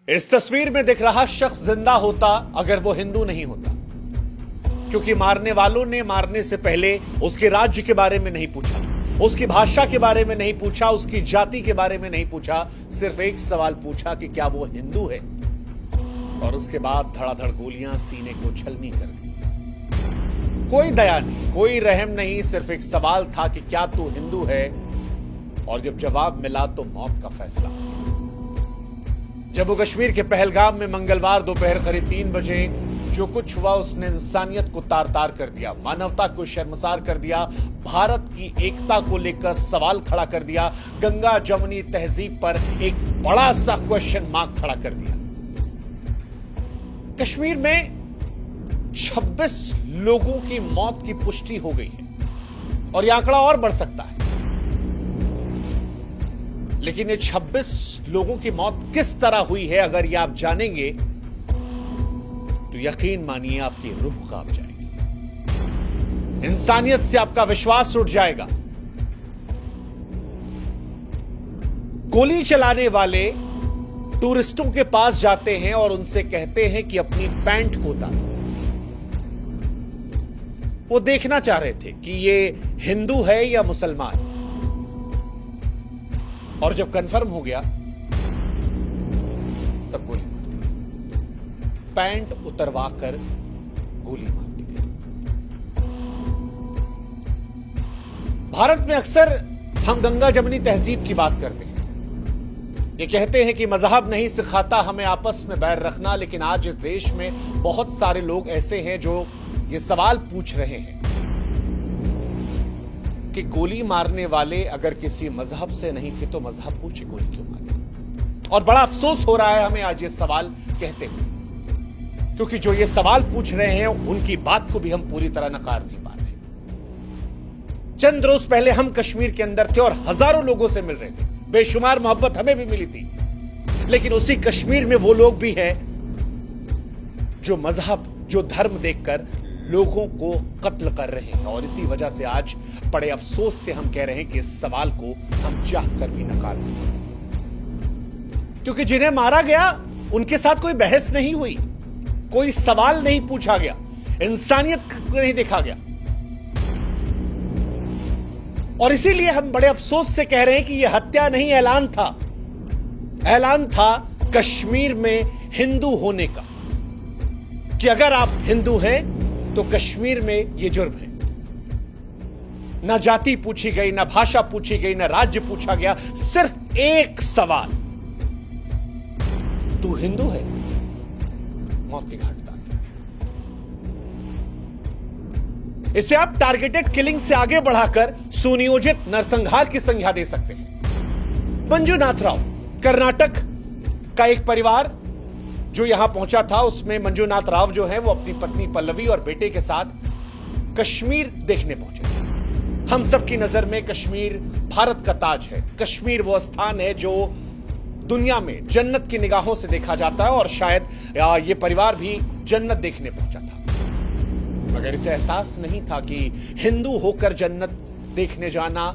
इस तस्वीर में दिख रहा शख्स जिंदा होता अगर वो हिंदू नहीं होता, क्योंकि मारने वालों ने मारने से पहले उसके राज्य के बारे में नहीं पूछा, उसकी भाषा के बारे में नहीं पूछा, उसकी जाति के बारे में नहीं पूछा, सिर्फ एक सवाल पूछा कि क्या वो हिंदू है, और उसके बाद धड़ाधड़ गोलियां सीने को छलनी कर दी। कोई दया नहीं, कोई रहम नहीं, सिर्फ एक सवाल था कि क्या तू हिंदू है, और जब जवाब मिला तो मौत का फैसला हो गया। जम्मू कश्मीर के पहलगाम में मंगलवार दोपहर करीब 3 बजे जो कुछ हुआ उसने इंसानियत को तार तार कर दिया, मानवता को शर्मसार कर दिया, भारत की एकता को लेकर सवाल खड़ा कर दिया, गंगा जमुनी तहजीब पर एक बड़ा सा क्वेश्चन मार्क खड़ा कर दिया। कश्मीर में 26 लोगों की मौत की पुष्टि हो गई है और यह आंकड़ा और बढ़ सकता है, लेकिन ये 26 लोगों की मौत किस तरह हुई है अगर ये आप जानेंगे तो यकीन मानिए आपकी रूह कांप जाएगी, इंसानियत से आपका विश्वास उठ जाएगा। गोली चलाने वाले टूरिस्टों के पास जाते हैं और उनसे कहते हैं कि अपनी पैंट को उतारो। वो देखना चाह रहे थे कि ये हिंदू है या मुसलमान, और जब कंफर्म हो गया तब गोली मार दी, पैंट उतरवाकर गोली मार दी गई। भारत में अक्सर हम गंगा जमुनी तहजीब की बात करते हैं, ये कहते हैं कि मजहब नहीं सिखाता हमें आपस में बैर रखना, लेकिन आज इस देश में बहुत सारे लोग ऐसे हैं जो ये सवाल पूछ रहे हैं कि गोली मारने वाले अगर किसी मजहब से नहीं थे तो मजहब पूछे गोली क्यों मारी। और बड़ा अफसोस हो रहा है हमें आज ये सवाल कहते हुए, क्योंकि जो ये सवाल पूछ रहे हैं उनकी बात को भी हम पूरी तरह नकार नहीं पा रहे। चंद रोज पहले हम कश्मीर के अंदर थे और हजारों लोगों से मिल रहे थे, बेशुमार मोहब्बत हमें भी मिली थी, लेकिन उसी कश्मीर में वो लोग भी हैं जो मजहब, जो धर्म देखकर लोगों को कत्ल कर रहे हैं। और इसी वजह से आज बड़े अफसोस से हम कह रहे हैं कि इस सवाल को हम चाहकर भी नकार नहीं पाए, क्योंकि जिन्हें मारा गया उनके साथ कोई बहस नहीं हुई, कोई सवाल नहीं पूछा गया, इंसानियत को नहीं देखा गया। और इसीलिए हम बड़े अफसोस से कह रहे हैं कि यह हत्या नहीं, ऐलान था, ऐलान था कश्मीर में हिंदू होने का, कि अगर आप हिंदू हैं तो कश्मीर में यह जुर्म है। ना जाति पूछी गई, ना भाषा पूछी गई, ना राज्य पूछा गया, सिर्फ एक सवाल, तू हिंदू है, मौत के घाट उतार दिया। इसे आप टारगेटेड किलिंग से आगे बढ़ाकर सुनियोजित नरसंहार की संज्ञा दे सकते हैं। मंजुनाथ राव, कर्नाटक का एक परिवार जो यहां पहुंचा था, उसमें मंजुनाथ राव जो है वो अपनी पत्नी पल्लवी और बेटे के साथ कश्मीर देखने पहुंचे थे। हम सबकी नजर में कश्मीर भारत का ताज है, कश्मीर वो स्थान है जो दुनिया में जन्नत की निगाहों से देखा जाता है, और शायद ये परिवार भी जन्नत देखने पहुंचा था, मगर इसे एहसास नहीं था कि हिंदू होकर जन्नत देखने जाना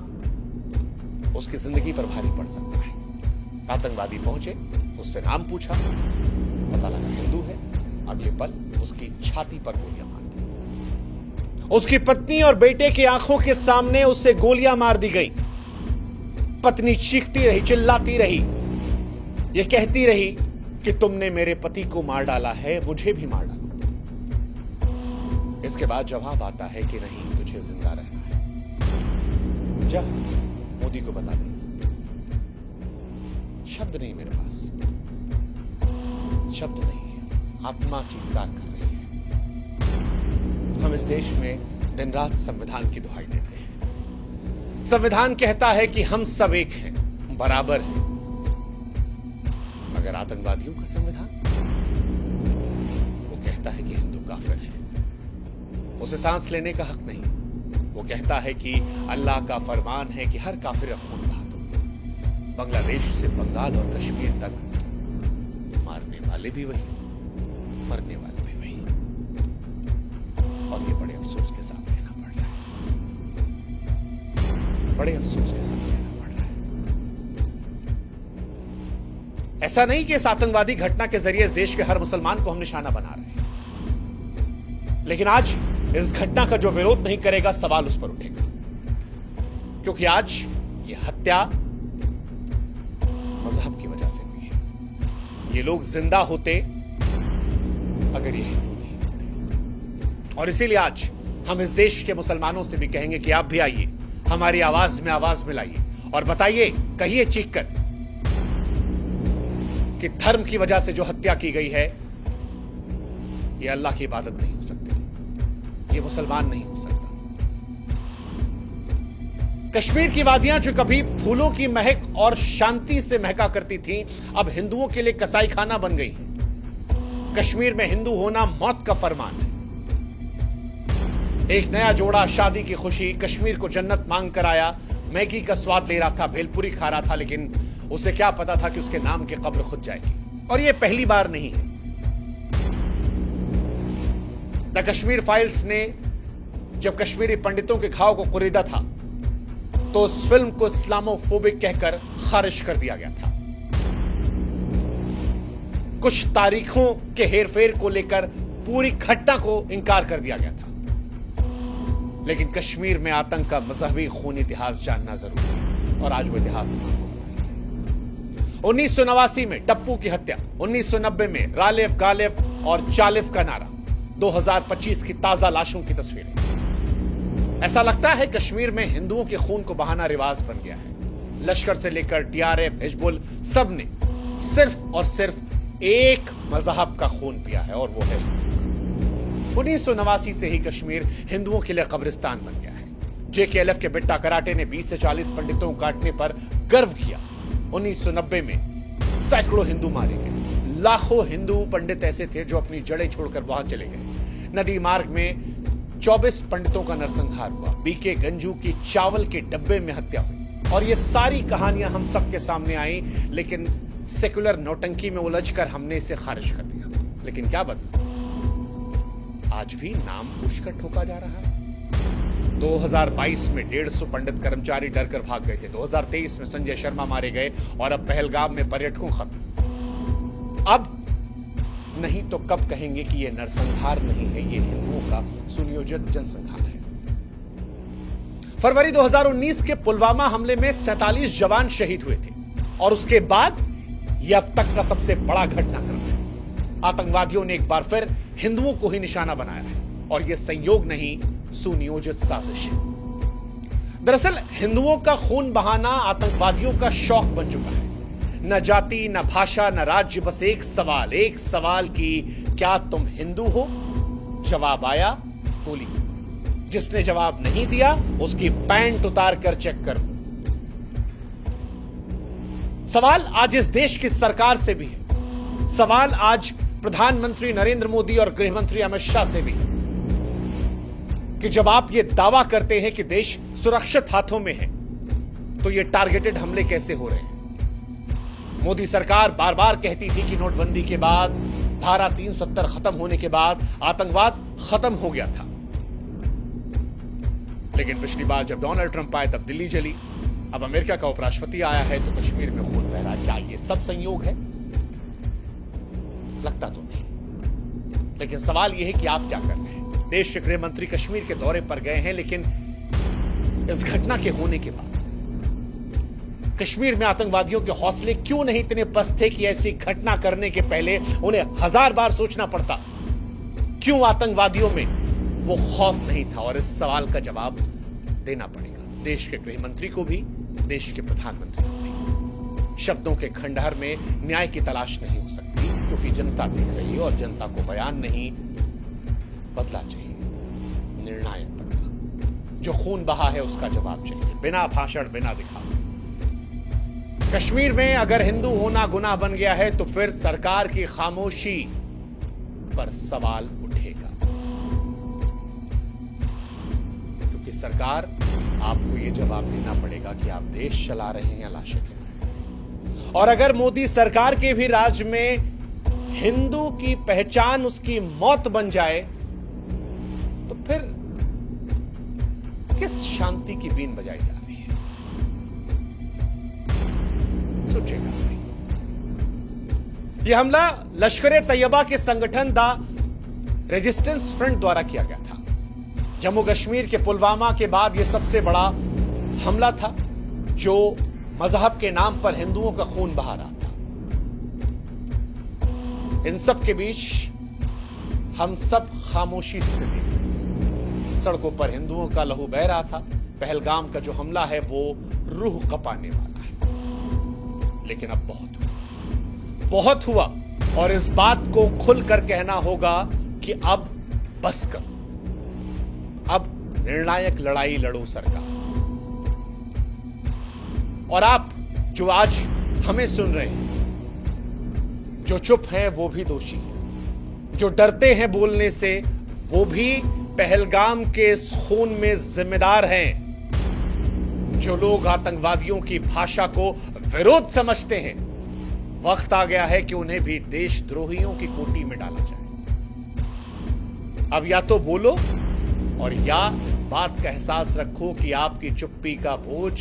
उसकी जिंदगी पर भारी पड़ सकता है। आतंकवादी पहुंचे, उससे नाम पूछा, पता लगा हिंदू है, अगले पल उसकी छाती पर गोलियां मार दी। उसकी पत्नी और बेटे की आंखों के सामने उसे गोलियां मार दी गई। पत्नी चीखती रही, चिल्लाती रही, ये कहती रही कि तुमने मेरे पति को मार डाला है, मुझे भी मार डाला। इसके बाद जवाब आता है कि नहीं, तुझे जिंदा रहना है, जा मोदी को बता दे। शब्द नहीं मेरे पास, शब्द नहीं है, आत्मा चीत्कार कर रही है। हम इस देश में दिन रात संविधान की दुहाई देते हैं। संविधान कहता है कि हम सब एक हैं, बराबर हैं, मगर आतंकवादियों का संविधान, वो कहता है कि हिंदू काफिर है, उसे सांस लेने का हक नहीं। वो कहता है कि अल्लाह का फरमान है कि हर काफिर का खून बहा दो। बांग्लादेश से बंगाल और कश्मीर तक मारने वाले भी वही, मरने वाले भी वही, और ये बड़े अफसोस के साथ कहना पड़ रहा है, बड़े अफसोस के साथ कहना पड़ रहा है। ऐसा नहीं कि इस आतंकवादी घटना के जरिए इस देश के हर मुसलमान को हम निशाना बना रहे हैं, लेकिन आज इस घटना का जो विरोध नहीं करेगा सवाल उस पर उठेगा, क्योंकि आज ये हत्या मजहब की वजह से हुई है। ये लोग जिंदा होते अगर ये हिंदू नहीं होते। और इसीलिए आज हम इस देश के मुसलमानों से भी कहेंगे कि आप भी आइए, हमारी आवाज में आवाज मिलाइए और बताइए, कहिए चीख कर कि धर्म की वजह से जो हत्या की गई है ये अल्लाह की इबादत नहीं हो सकती, ये मुसलमान नहीं हो सकता। कश्मीर की वादियां जो कभी फूलों की महक और शांति से महका करती थीं, अब हिंदुओं के लिए कसाई खाना बन गई हैं। कश्मीर में हिंदू होना मौत का फरमान है। एक नया जोड़ा शादी की खुशी, कश्मीर को जन्नत मांग कर आया, मैगी का स्वाद ले रहा था, भेलपुरी खा रहा था, लेकिन उसे क्या पता था कि उसके नाम की कब्र खुद जाएगी। और यह पहली बार नहीं है। द कश्मीर फाइल्स ने जब कश्मीरी पंडितों के घाव को कुरीदा था तो उस फिल्म को इस्लामोफोबिक कहकर खारिज कर दिया गया था। कुछ तारीखों के हेरफेर को लेकर पूरी घटना को इंकार कर दिया गया था। लेकिन कश्मीर में आतंक का मजहबी खून इतिहास जानना जरूरी है और आज वो इतिहास आपको बताएंगे। 1989 में टप्पू की हत्या, 1990 में रालेफ गालेफ और चालिफ का नारा, 2025 की ताजा लाशों की तस्वीरें। ऐसा लगता है कश्मीर में हिंदुओं के खून को बहाना रिवाज बन गया है। लश्कर से लेकर टीआरएफ, हिजबुल, सब ने सिर्फ और सिर्फ एक मजहब का खून पिया है और वो है 1989 से ही कश्मीर हिंदुओं के लिए कब्रिस्तान बन गया है। जेकेएलएफ के बिट्टा कराटे ने 20 से 40 पंडितों को काटने पर गर्व किया। 1990 में सैकड़ों हिंदू मारे गए। लाखों हिंदू पंडित ऐसे थे जो अपनी जड़ें छोड़कर वहां चले गए। नदी मार्ग में 24 पंडितों का नरसंहार हुआ। बीके गंजू की चावल के डब्बे में हत्या हुई। और ये सारी कहानियां हम सबके सामने आई, लेकिन सेकुलर नौटंकी में उलझकर हमने इसे खारिज कर दिया। लेकिन क्या बदला? आज भी नाम पूछकर ठोका जा रहा है। 2022 में 150 पंडित कर्मचारी डरकर भाग गए थे। 2023 में संजय शर्मा मारे गए और अब पहलगाम में पर्यटकों खत्म। अब नहीं तो कब कहेंगे कि यह नरसंहार नहीं है, यह हिंदुओं का सुनियोजित जनसंहार है। फरवरी 2019 के पुलवामा हमले में 47 जवान शहीद हुए थे और उसके बाद यह अब तक का सबसे बड़ा घटनाक्रम है। आतंकवादियों ने एक बार फिर हिंदुओं को ही निशाना बनाया है और यह संयोग नहीं, सुनियोजित साजिश है। दरअसल हिंदुओं का खून बहाना आतंकवादियों का शौक बन चुका है। न जाति, न भाषा, न राज्य, बस एक सवाल कि क्या तुम हिंदू हो? जवाब आया गोली। जिसने जवाब नहीं दिया उसकी पैंट उतार कर चेक कर लो। सवाल आज इस देश की सरकार से भी है। सवाल आज प्रधानमंत्री नरेंद्र मोदी और गृहमंत्री अमित शाह से भी है कि जब आप ये दावा करते हैं कि देश सुरक्षित हाथों में है, तो ये टारगेटेड हमले कैसे हो रहे हैं? मोदी सरकार बार बार कहती थी कि नोटबंदी के बाद, धारा 370 खत्म होने के बाद आतंकवाद खत्म हो गया था। लेकिन पिछली बार जब डोनाल्ड ट्रंप आए तब दिल्ली जली। अब अमेरिका का उपराष्ट्रपति आया है तो कश्मीर में खून बह रहा है। क्या ये सब संयोग है? लगता तो नहीं। लेकिन सवाल यह है कि आप क्या कर रहे हैं? देश के गृह मंत्री कश्मीर के दौरे पर गए हैं, लेकिन इस घटना के होने के बाद कश्मीर में आतंकवादियों के हौसले क्यों नहीं इतने पस्त थे कि ऐसी घटना करने के पहले उन्हें 1000 बार सोचना पड़ता? क्यों आतंकवादियों में वो खौफ नहीं था? और इस सवाल का जवाब देना पड़ेगा देश के गृह मंत्री को भी, देश के प्रधानमंत्री को भी। शब्दों के खंडहर में न्याय की तलाश नहीं हो सकती, क्योंकि जनता देख रही है और जनता को बयान नहीं, बदला चाहिए, निर्णायक बदला। जो खून बहा है उसका जवाब चाहिए, बिना भाषण, बिना दिखावे। कश्मीर में अगर हिंदू होना गुनाह बन गया है तो फिर सरकार की खामोशी पर सवाल उठेगा, क्योंकि सरकार आपको यह जवाब देना पड़ेगा कि आप देश चला रहे हैं या लाशें गिन रहे हैं। और अगर मोदी सरकार के भी राज में हिंदू की पहचान उसकी मौत बन जाए तो फिर किस शांति की बीन बजाई जा रही है? सोचेगा। यह हमला लश्कर ए तैयबा के संगठन द रेजिस्टेंस फ्रंट द्वारा किया गया था। जम्मू कश्मीर के पुलवामा के बाद यह सबसे बड़ा हमला था जो मजहब के नाम पर हिंदुओं का खून बहा रहा था। इन सब के बीच हम सब खामोशी से देख रहे थे। सड़कों पर हिंदुओं का लहू बह रहा था। पहलगाम का जो हमला है वो रूह कपाने वाला है। लेकिन अब बहुत हुआ और इस बात को खुलकर कहना होगा कि अब बस करो। अब निर्णायक लड़ाई लड़ो सरकार। और आप जो आज हमें सुन रहे हैं, जो चुप हैं वो भी दोषी हैं, जो डरते हैं बोलने से वो भी पहलगाम के इस खून में जिम्मेदार हैं। जो लोग आतंकवादियों की भाषा को विरोध समझते हैं, वक्त आ गया है कि उन्हें भी देशद्रोहियों की कोटि में डाला जाए। अब या तो बोलो और या इस बात का एहसास रखो कि आपकी चुप्पी का बोझ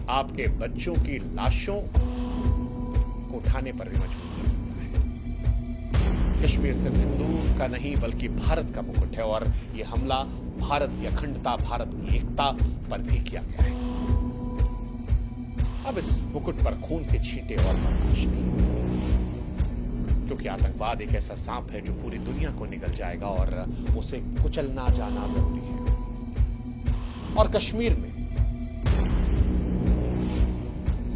आपके बच्चों की लाशों को उठाने पर भी मजबूर कर सकता है। कश्मीर सिर्फ हिंदू का नहीं बल्कि भारत का मुकुट है और यह हमला भारत की अखंडता, भारत की एकता पर भी किया गया है। अब इस मुकुट पर खून के छींटे और बर्दाश्त नहीं, क्योंकि आतंकवाद एक ऐसा सांप है जो पूरी दुनिया को निगल जाएगा और उसे कुचलना जाना जरूरी है। और कश्मीर में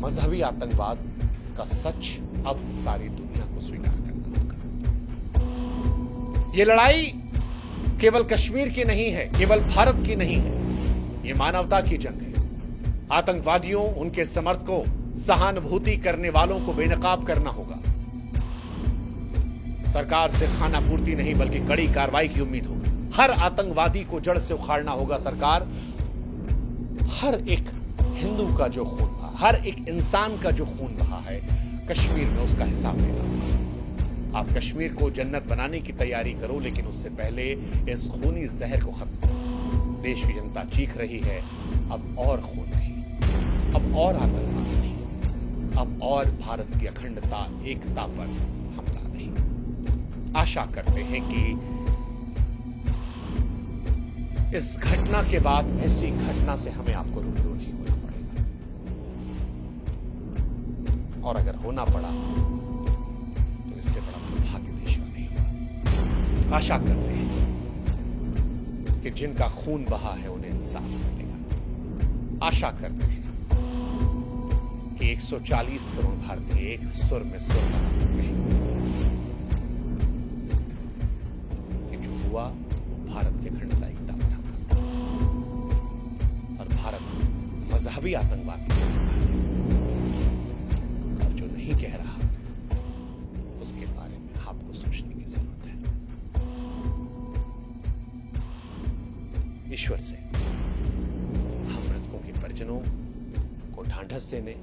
मजहबी आतंकवाद का सच अब सारी दुनिया को स्वीकार करना होगा। यह लड़ाई केवल कश्मीर की नहीं है, केवल भारत की नहीं है, यह मानवता की जंग है। आतंकवादियों, उनके समर्थकों, सहानुभूति करने वालों को बेनकाब करना होगा। सरकार से खाना पूर्ति नहीं बल्कि कड़ी कार्रवाई की उम्मीद होगी। हर आतंकवादी को जड़ से उखाड़ना होगा सरकार। हर एक हिंदू का जो खून बहा, हर एक इंसान का जो खून बहा है कश्मीर में, उसका हिसाब लेना होगा। आप कश्मीर को जन्नत बनाने की तैयारी करो, लेकिन उससे पहले इस खूनी जहर को खत्म करो। देश की जनता चीख रही है, अब और खून नहीं, अब और आतंकवाद नहीं, अब और भारत की अखंडता, एकता पर हमला नहीं। आशा करते हैं कि इस घटना के बाद ऐसी घटना से हमें आपको रूबरू नहीं होना पड़ेगा, और अगर होना पड़ा तो इससे बड़ा दुर्भाग्य देश का नहीं होगा। आशा करते हैं कि जिनका खून बहा है उन्हें इंसाफ मिलेगा। आशा करते हैं कि 140 करोड़ भारतीय एक सुर में सुर लगा कहेंगे कि जो हुआ वो भारत की अखंडता, एकता पर हमला था और भारत मजहबी आतंकवाद की और जो नहीं कह रहा उसके बारे में आपको सोचने की जरूरत है। ईश्वर से हम मृतकों के परिजनों को ढांढस देने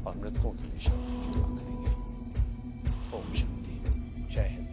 और मृतकों के लिए शांति की दुआ करेंगे। ओम शांति। जय हिंद।